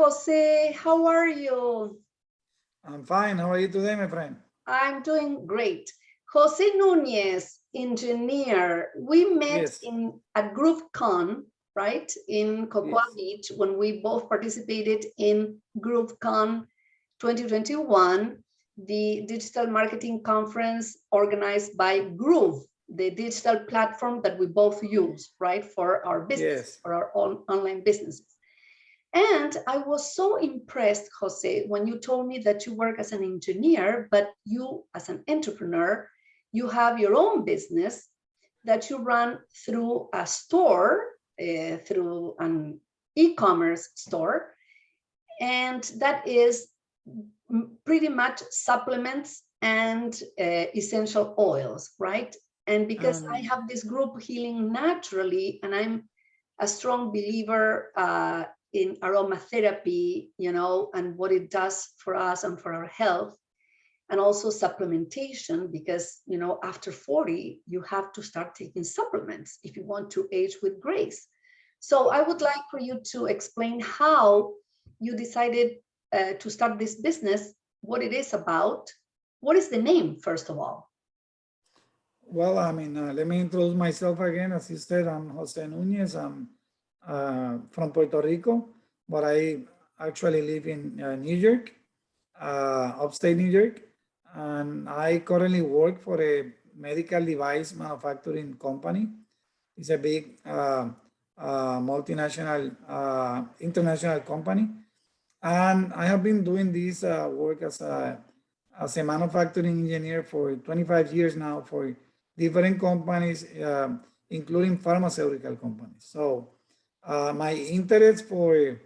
Jose. How are you? I'm fine. How are you today, my friend? I'm doing great. Jose Nuñez, engineer. We met Yes. in a GroupCon, right, in Cocoa Yes. Beach when we both participated in GroupCon 2021, the digital marketing conference organized by Groove, the digital platform that we both use, right, for our business, Yes. for our own online businesses. And I was so impressed, Jose, when you told me that you work as an engineer, but you, as an entrepreneur, you have your own business that you run through a store, through an e-commerce store, and that is pretty much supplements and essential oils, right? And because I have this group Healing Naturally, and I'm a strong believer in aromatherapy, you know, and what it does for us and for our health, and also supplementation, because, you know, after 40, you have to start taking supplements if you want to age with grace. So I would like for you to explain how you decided to start this business, what it is about. What is the name, first of all? Well, let me introduce myself again. As you said, I'm Jose Nuñez. I'm from Puerto Rico, but I actually live in New York, upstate New York. And I currently work for a medical device manufacturing company. It's a big multinational, international company. And I have been doing this work as a manufacturing engineer for 25 years now for different companies, including pharmaceutical companies. So my interest for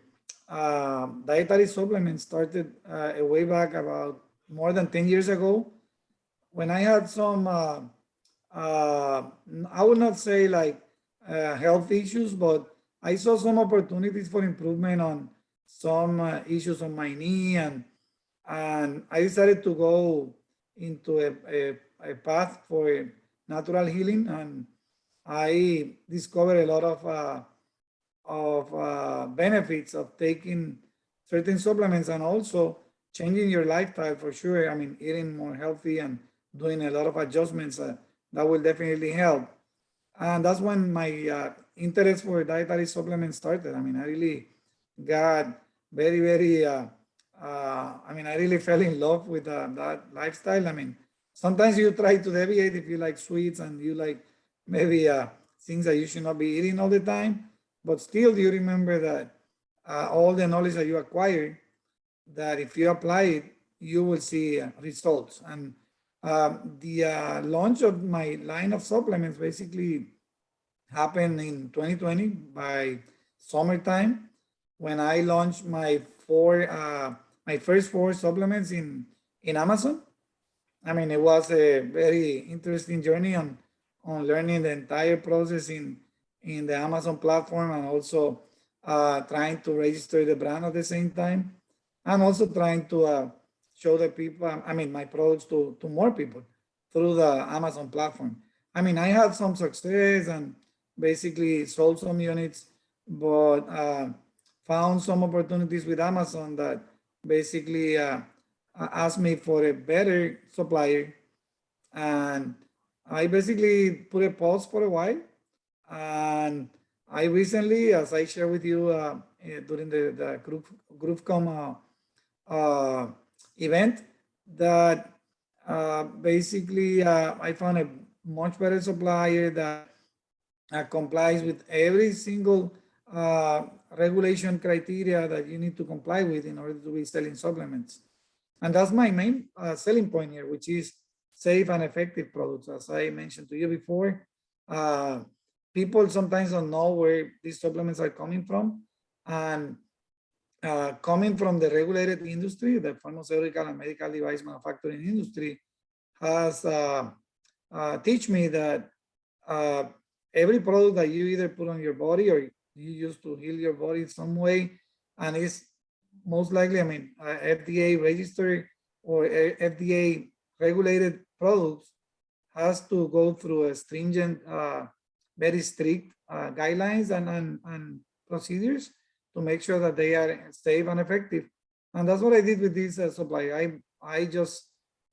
dietary supplements started way back about more than 10 years ago when I had some, I would not say like health issues, but I saw some opportunities for improvement on some issues on my knee, and I decided to go into a path for natural healing, and I discovered a lot of benefits of taking certain supplements and also changing your lifestyle for sure. I mean, eating more healthy and doing a lot of adjustments that will definitely help. And that's when my interest for dietary supplements started. I mean, I really got very, I really fell in love with that lifestyle. I mean, sometimes you try to deviate if you like sweets and you like maybe things that you should not be eating all the time, but still you remember that all the knowledge that you acquire, that if you apply it, you will see results. And the launch of my line of supplements basically happened in 2020 by summertime when I launched my first four supplements in Amazon. I mean, it was a very interesting journey on learning the entire process in the Amazon platform, and also trying to register the brand at the same time, and also trying to show the people, my products to more people through the Amazon platform. I mean, I had some success and basically sold some units, but found some opportunities with Amazon that basically asked me for a better supplier. And I basically put a pause for a while. And I recently, as I shared with you during the GroupCom event, that basically I found a much better supplier that complies with every single regulation criteria that you need to comply with in order to be selling supplements. And that's my main selling point here, which is safe and effective products. As I mentioned to you before, people sometimes don't know where these supplements are coming from. And coming from the regulated industry, the pharmaceutical and medical device manufacturing industry has teach me that every product that you either put on your body or you use to heal your body in some way, and it's most likely, FDA registered or FDA regulated products, has to go through a stringent, very strict guidelines and procedures to make sure that they are safe and effective. And that's what I did with this supply. I just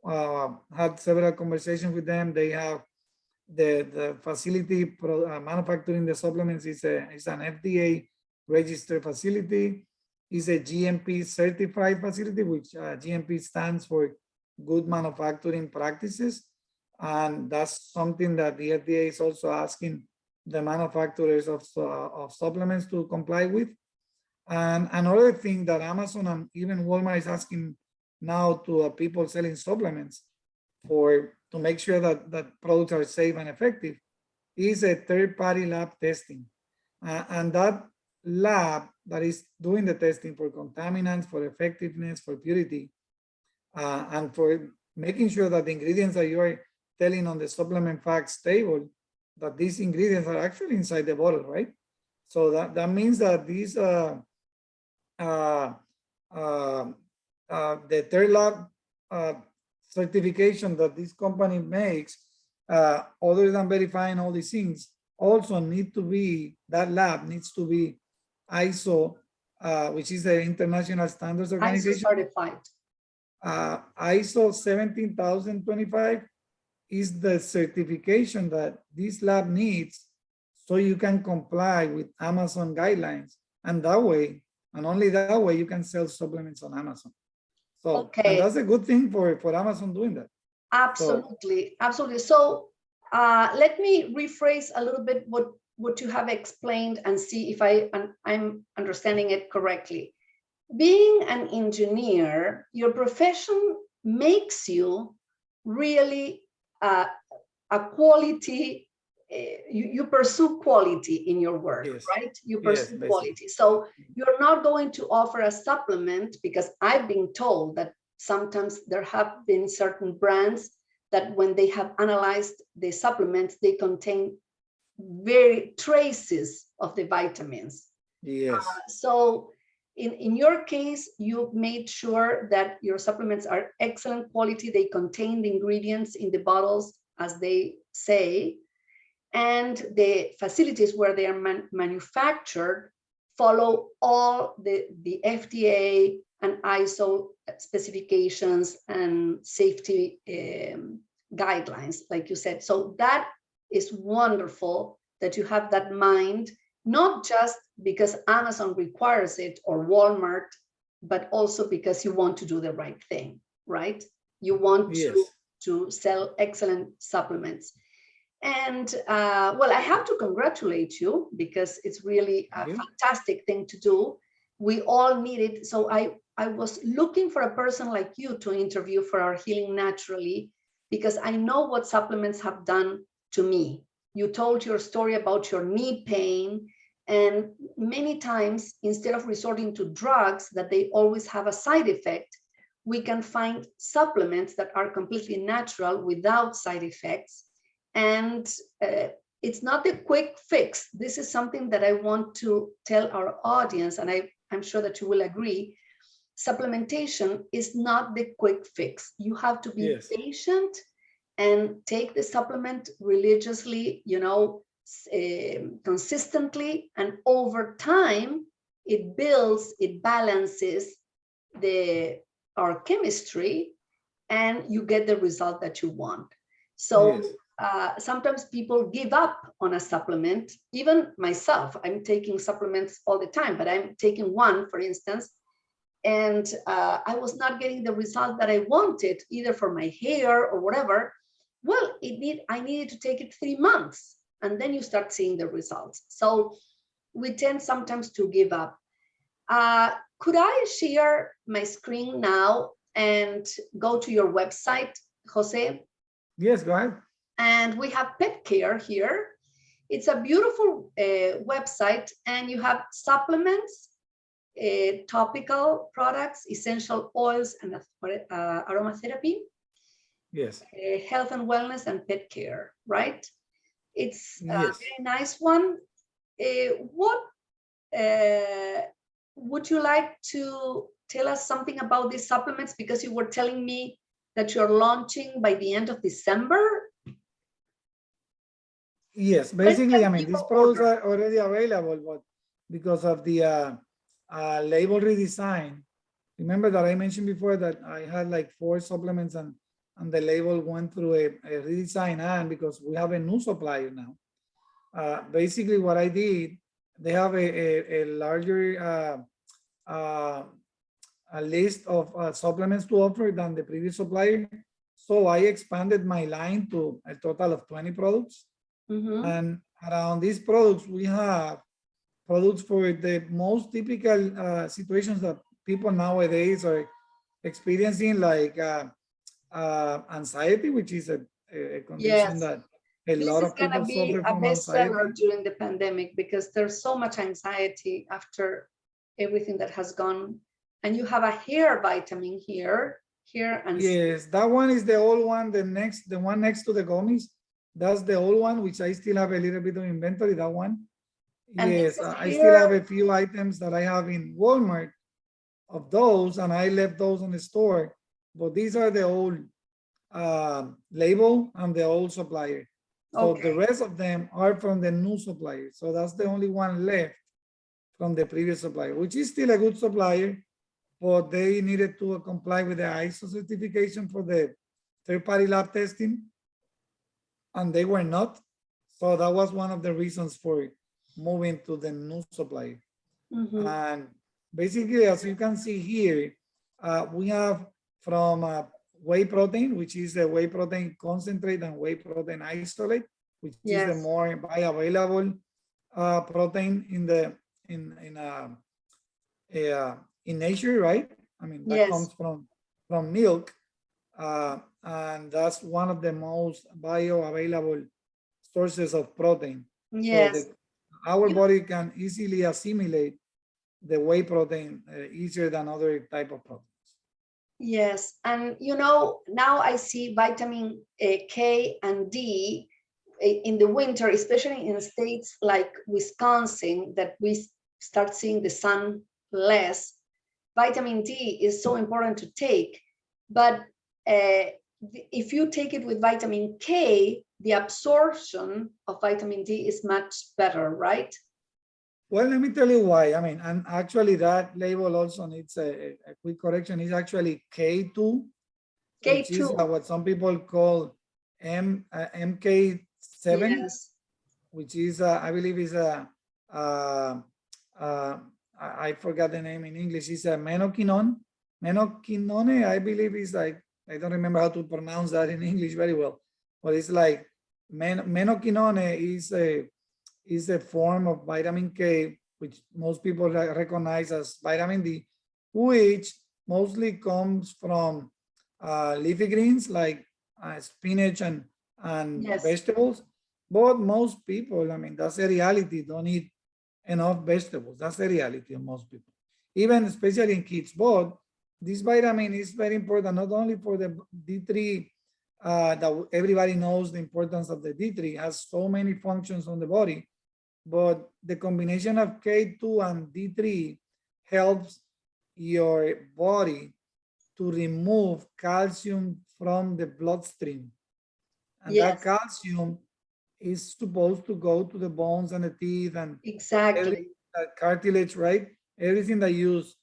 had several conversations with them. They have the facility manufacturing the supplements is an FDA registered facility. Is a GMP certified facility, which GMP stands for good manufacturing practices. And that's something that the FDA is also asking the manufacturers of supplements to comply with. And another thing that Amazon and even Walmart is asking now to people selling supplements to make sure that products are safe and effective is a third-party lab testing. And that lab that is doing the testing for contaminants, for effectiveness, for purity, and for making sure that the ingredients that you are telling on the supplement facts table, that these ingredients are actually inside the bottle, right? So that means that these the third lab certification that this company makes, other than verifying all these things, also need to be, that lab needs to be ISO, which is the International Standards Organization. ISO certified. ISO 17025 is the certification that this lab needs so you can comply with Amazon guidelines. And that way, and only that way, you can sell supplements on Amazon. So, Okay. And that's a good thing for Amazon doing that. Absolutely, absolutely. So let me rephrase a little bit what you have explained and see if I'm understanding it correctly. Being an engineer, your profession makes you really a quality, you pursue quality in your work, Yes. right? You pursue Yes, quality. So you're not going to offer a supplement, because I've been told that sometimes there have been certain brands that when they have analyzed the supplements, they contain very traces of the vitamins. Yes. So in your case, you've made sure that your supplements are excellent quality. They contain the ingredients in the bottles as they say, and the facilities where they are manufactured follow all the FDA and ISO specifications and safety guidelines, like you said. So that is wonderful that you have that mind, not just because Amazon requires it or Walmart, but also because you want to do the right thing, right? You want to sell excellent supplements. And well, I have to congratulate you, because it's really a fantastic thing to do. We all need it. So I was looking for a person like you to interview for our Healing Naturally, because I know what supplements have done to me. You told your story about your knee pain, and many times, instead of resorting to drugs that they always have a side effect, we can find supplements that are completely natural without side effects. And it's not a quick fix. This is something that I want to tell our audience, and I'm sure that you will agree. Supplementation is not the quick fix. You have to be patient and take the supplement religiously, consistently, and over time, it builds, it balances our chemistry, and you get the result that you want. So sometimes people give up on a supplement. Even myself, I'm taking supplements all the time, but I'm taking one, for instance, and I was not getting the result that I wanted, either for my hair or whatever. Well, I needed to take it 3 months, and then you start seeing the results. So we tend sometimes to give up. Could I share my screen now and go to your website, Jose? Yes, go ahead. And we have pet care here. It's a beautiful website, and you have supplements, topical products, essential oils, and aromatherapy. Yes. Health and wellness and pet care, right? It's a very nice one. What would you like to tell us something about these supplements? Because you were telling me that you're launching by the end of December. Yes, basically, I mean, these products are already available, but because of the label redesign. Remember that I mentioned before that I had like 4 supplements and the label went through a redesign, and because we have a new supplier now. Basically what I did, they have a larger a list of supplements to offer than the previous supplier. So I expanded my line to a total of 20 products. And around these products, we have products for the most typical situations that people nowadays are experiencing, like anxiety, which is a condition Yes. that a This lot is of going to people be suffer a from anxiety. bestseller during the pandemic because there's so much anxiety after everything that has gone. And you have a hair vitamin here, and Yes, that one is the old one. The one next to the gummies, that's the old one, which I still have a little bit of inventory. That one, this yes, is I still have hair. a few items that I have in Walmart of those, and I left those in the store. But these are the old label and the old supplier. So the Okay. rest of them are from the new supplier. So that's the only one left from the previous supplier, which is still a good supplier, but they needed to comply with the ISO certification for the third-party lab testing, and they were not. So that was one of the reasons for moving to the new supplier. And basically, as you can see here, we have from whey protein, which is the whey protein concentrate and whey protein isolate, which is the more bioavailable protein in nature, right? I mean, that comes from milk, and that's one of the most bioavailable sources of protein. So our body can easily assimilate the whey protein easier than other type of proteins. Yes, and you know, now I see vitamin K and D in the winter, especially in states like Wisconsin, that we start seeing the sun less. Vitamin D is so important to take, but if you take it with vitamin K, the absorption of vitamin D is much better, right? Well, let me tell you why. I mean, and actually that label also needs a quick correction. It's actually K2, which is what some people call MK7, which is, I believe is I forgot the name in English. It's a menoquinone. Menoquinone, I believe is like, I don't remember how to pronounce that in English very well, but it's like menoquinone is a form of vitamin K, which most people recognize as vitamin D, which mostly comes from leafy greens like spinach and vegetables. But most people, I mean, that's a reality, don't eat enough vegetables. That's the reality of most people, even especially in kids. But this vitamin is very important, not only for the D3, that everybody knows the importance of the D3, has so many functions on the body, but the combination of K2 and D3 helps your body to remove calcium from the bloodstream. And that calcium is supposed to go to the bones and the teeth and cartilage, right? Everything that use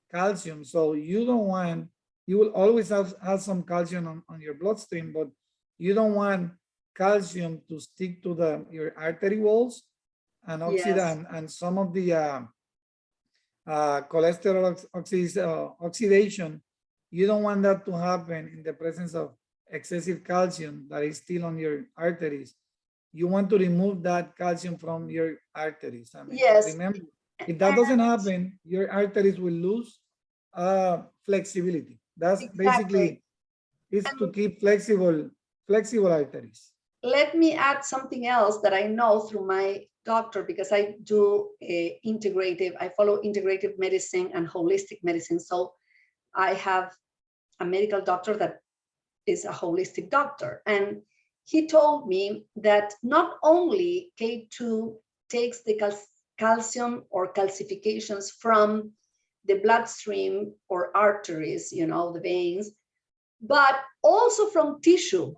calcium. So you don't want, you will always have some calcium on your bloodstream, but you don't want calcium to stick to your artery walls and and some of the cholesterol oxidation. You don't want that to happen in the presence of excessive calcium that is still on your arteries. You want to remove that calcium from your arteries. I mean, remember, if that doesn't happen, your arteries will lose flexibility. That's basically, it's to keep flexible arteries. Let me add something else that I know through my doctor, because I do I follow integrative medicine and holistic medicine. So I have a medical doctor that is a holistic doctor. And he told me that not only K2 takes the calcium or calcifications from the bloodstream or arteries, you know, the veins, but also from tissue.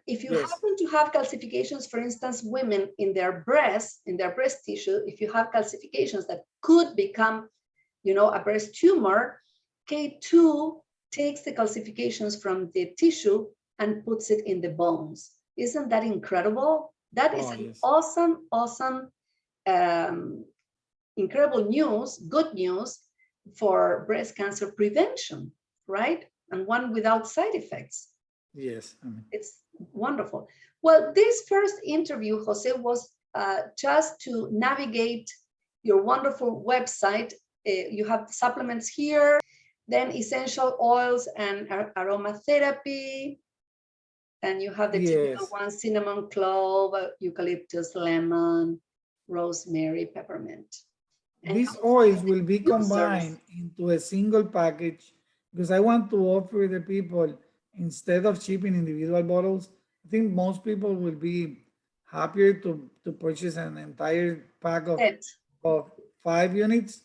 If you happen to have calcifications, for instance, women in their breast tissue, if you have calcifications that could become a breast tumor, K2 takes the calcifications from the tissue and puts it in the bones. Isn't that incredible? That is an Yes. awesome, incredible news, good news for breast cancer prevention, right? And one without side effects. Yes. It's wonderful. Well, this first interview, Jose, was just to navigate your wonderful website. You have supplements here, then essential oils and aromatherapy. And you have the typical Yes. ones: cinnamon, clove, eucalyptus, lemon, rosemary, peppermint. And These also oils will be diffusers. combined into a single package because I want to offer the people, instead of shipping individual bottles, I think most people will be happier to purchase an entire pack It. of 5 units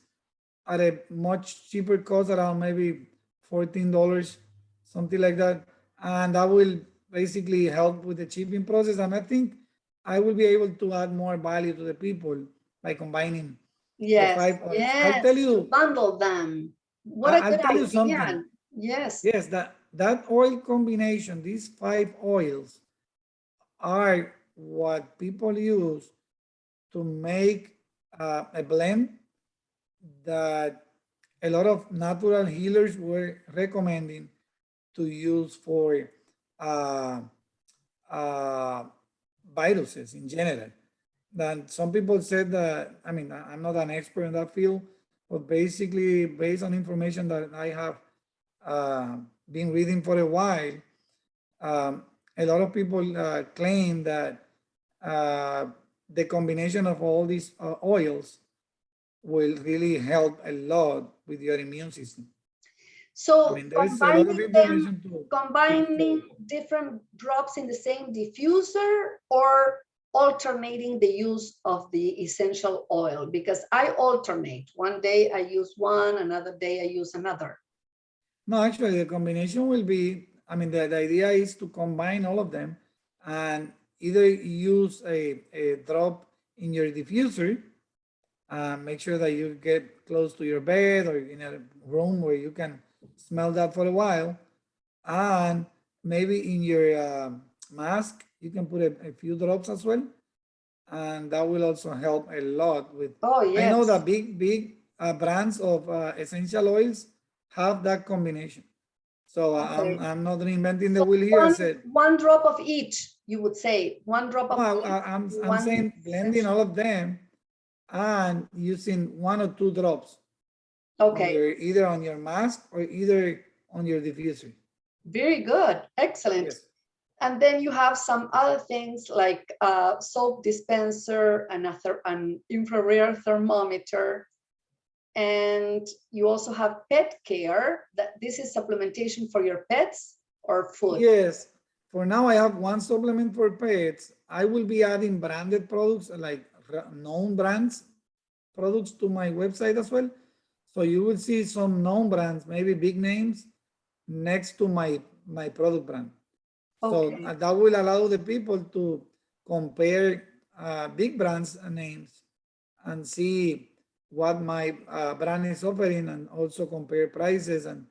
at a much cheaper cost, around maybe $14, something like that. And that will basically help with the shipping process. And I think I will be able to add more value to the people by combining the Yes, 5 oils. I'll tell yes, to you, bundle them. What a I'll good tell you something. idea. Yes. Yes, that oil combination, these 5 oils, are what people use to make a blend that a lot of natural healers were recommending to use for uh, uh, viruses in general. Then some people said that, I mean, I'm not an expert in that field, but basically, based on information that I have been reading for a while, a lot of people claim that uh, the combination of all these oils will really help a lot with your immune system. I So mean, there is a lot of information to combining follow. different drops in the same diffuser, or alternating the use of the essential oil? Because I alternate. One day I use one, another day I use another. No, actually, the combination will be, I mean, the idea is to combine all of them and either use a drop in your diffuser, make sure that you get close to your bed or in a room where you can smell that for a while. And maybe in your mask, you can put a few drops as well. And that will also help a lot with, Oh, I know yes. that big brands of essential oils have that combination. So Okay. I'm not reinventing the So wheel here. I said, one drop of each, you would say. One drop no, of each, I'm one saying blending essential. all of them and using 1 or 2 drops on Okay. your, either on your mask or either on your diffuser. Very good. Excellent. Yes. And then you have some other things like soap dispenser and an infrared thermometer. And you also have pet care. That this is supplementation for your pets or food. Yes. For now, I have one supplement for pets. I will be adding branded products like known brands products to my website as well. So you will see some known brands, maybe big names, next to my product brand. So Okay. that will allow the people to compare big brands names and see what my brand is offering, and also compare prices and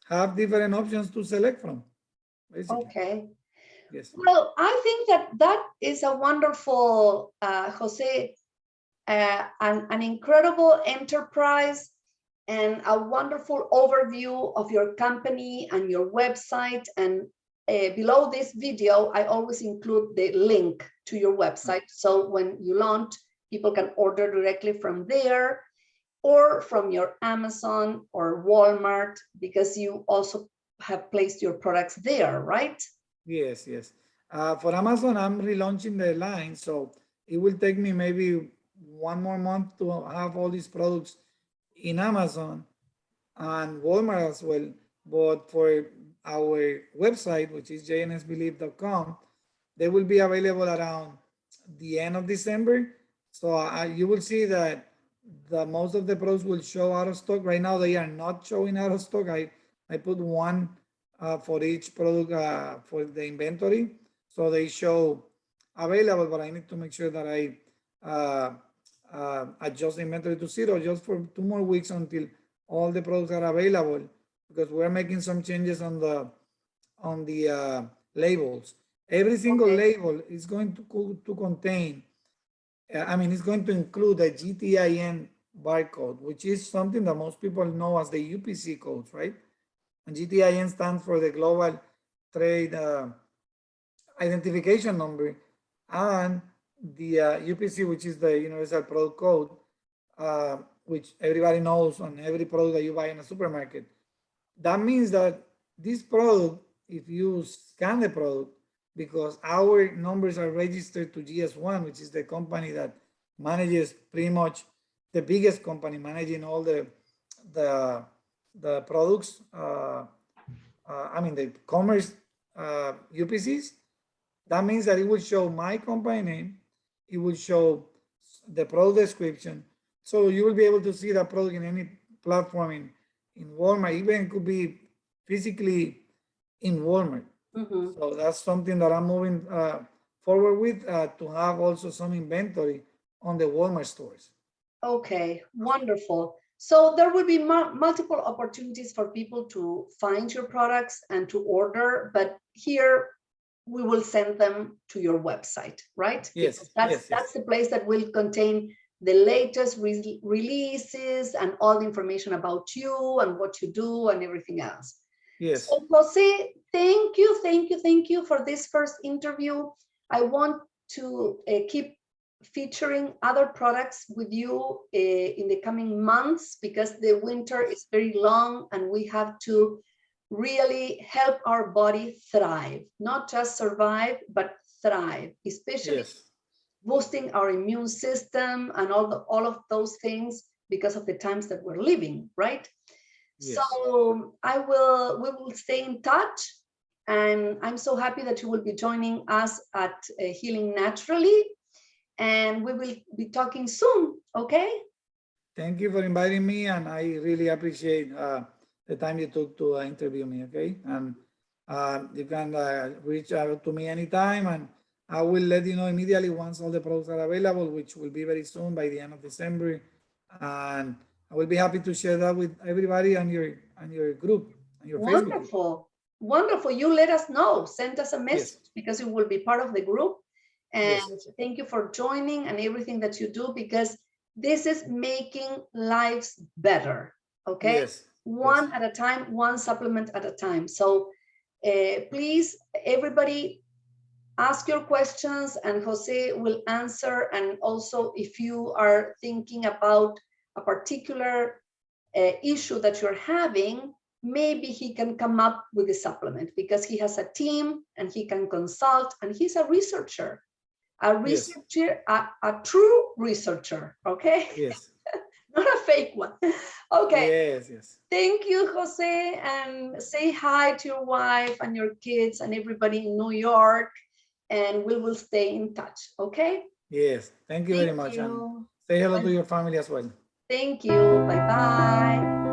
have different options to select from, basically. Okay. Yes. Well, I think that is a wonderful, Jose, an incredible enterprise and a wonderful overview of your company and your website. And below this video, I always include the link to your website. So when you launch, people can order directly from there or from your Amazon or Walmart, because you also have placed your products there, right? Yes, yes. For Amazon, I'm relaunching the line, so it will take me maybe 1 more month to have all these products in Amazon and Walmart as well. But for our website, which is JNS-Believe.com, they will be available around the end of December. So you will see that the most of the products will show out of stock. Right now, they are not showing out of stock. I put one for each product for the inventory. So they show available, but I need to make sure that I adjust inventory to zero just for 2 more weeks until all the products are available, because we're making some changes on the labels. Every single Okay. label is going to contain, it's going to include a GTIN barcode, which is something that most people know as the UPC codes, right? And GTIN stands for the Global Trade Identification Number, and the UPC, which is the Universal Product Code, which everybody knows on every product that you buy in a supermarket. That means that this product, if you scan the product, because our numbers are registered to GS1, which is the company that manages pretty much the biggest company managing all the products, the commerce UPCs. That means that it will show my company name, it will show the product description, so you will be able to see that product in any platform in Walmart. Even it could be physically in Walmart. Mhm. So that's something that I'm moving forward with, to have also some inventory on the Walmart stores. Okay, wonderful. So there will be multiple opportunities for people to find your products and to order, but here we will send them to your website, right? Yes, Because yes, that's yes. the place that will contain the latest releases and all the information about you and what you do and everything else. Yes. So Jose, thank you for this first interview. I want to keep featuring other products with you in the coming months, because the winter is very long and we have to really help our body thrive, not just survive, but thrive, especially Yes. boosting our immune system and all of those things because of the times that we're living, right? Yes. So we will stay in touch, and I'm so happy that you will be joining us at Healing Naturally, and we will be talking soon, okay? Thank you for inviting me, and I really appreciate the time you took to interview me, okay? And you can reach out to me anytime, and I will let you know immediately once all the products are available, which will be very soon by the end of December. And I will be happy to share that with everybody on your group, on your Facebook group. Wonderful. Wonderful. You let us know. Send us a message, Yes. because you will be part of the group. And Yes. thank you for joining and everything that you do, because this is making lives better. Okay. Yes. Yes. One at a time, one supplement at a time. So please, everybody, ask your questions and Jose will answer. And also, if you are thinking about a particular issue that you're having, maybe he can come up with a supplement, because he has a team and he can consult, and he's a researcher, Yes. a true researcher, okay? Yes. Not a fake one. Okay. Yes. Yes. Thank you, Jose, and say hi to your wife and your kids and everybody in New York, and we will stay in touch, okay? Yes. Thank you very Thank much, and you. say hello to your family as well. Thank you. Bye-bye.